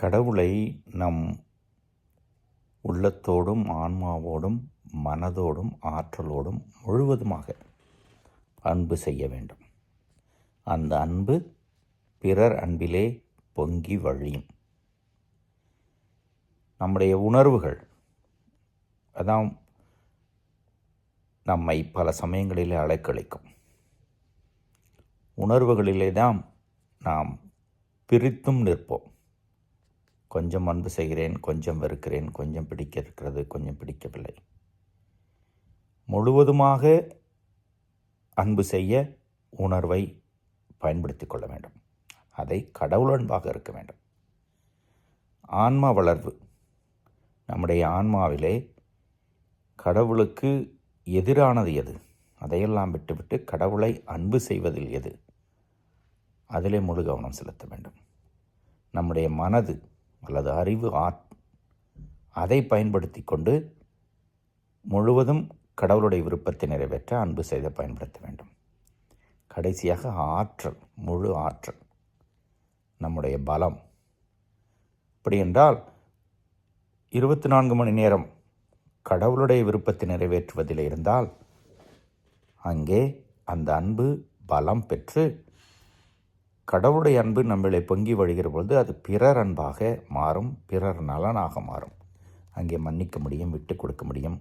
கடவுளை நம் உள்ளத்தோடும் ஆன்மாவோடும் மனதோடும் ஆற்றலோடும் முழுவதுமாக அன்பு செய்ய வேண்டும். அந்த அன்பு பிறர் அன்பிலே பொங்கி வழியும். நம்முடைய உணர்வுகள் அதான் நம்மை பல சமயங்களிலே அலைக்கழிக்கும். உணர்வுகளிலே தான் நாம் பிரித்தும் நிற்போம். கொஞ்சம் அன்பு செய்கிறேன், கொஞ்சம் வெறுக்கிறேன், கொஞ்சம் பிடிக்கிறது, கொஞ்சம் பிடிக்கவில்லை. முழுவதுமாக அன்பு செய்ய உணர்வை பயன்படுத்தி கொள்ள வேண்டும். அதை கடவுள் அன்பாக இருக்க வேண்டும். ஆன்மா வளர்வு. நம்முடைய ஆன்மாவிலே கடவுளுக்கு எதிரானது எது? அதையெல்லாம் விட்டுவிட்டு கடவுளை அன்பு செய்வதில் எது? அதிலே முழு கவனம் செலுத்த வேண்டும். நம்முடைய மனது அல்லது அறிவு அதை பயன்படுத்தி கொண்டு முழுவதும் கடவுளுடைய விருப்பத்தை நிறைவேற்ற அன்பு செய்த பயன்படுத்த வேண்டும். கடைசியாக ஆற்றல், முழு ஆற்றல், நம்முடைய பலம். அப்படி என்றால் 24 மணி நேரம் கடவுளுடைய விருப்பத்தை நிறைவேற்றுவதில் இருந்தால் அங்கே அந்த அன்பு பலம் பெற்று கடவுளுடைய அன்பு நம்மளை பொங்கி வழிகிற பொழுது அது பிறர் அன்பாக மாறும், பிறர் நலனாக மாறும். அங்கே மன்னிக்க முடியும், விட்டு கொடுக்க முடியும்,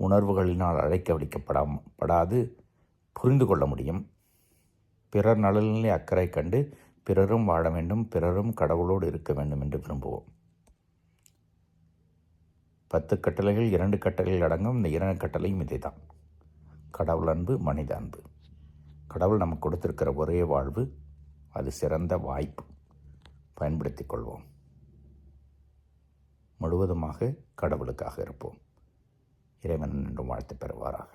உணர்வுகளினால் அழைக்கப்படாது புரிந்து கொள்ள முடியும். பிறர் நலனிலே அக்கறை கண்டு பிறரும் வாழ வேண்டும், பிறரும் கடவுளோடு இருக்க வேண்டும் என்று விரும்புவோம். 10 கட்டளைகள் 2 கட்டளைகள் அடங்கும். இந்த 2 கட்டளையும் இதை தான். கடவுள் அன்பு, மனித அன்பு. கடவுள் நமக்கு கொடுத்திருக்கிற ஒரே வாழ்வு, அது சிறந்த வாய்ப்பு. பயன்படுத்தி கொள்வோம். முழுவதுமாக கடவுளுக்காக இருப்போம். இறைவன் என்றும் வாழ்த்து பெறுவாராக.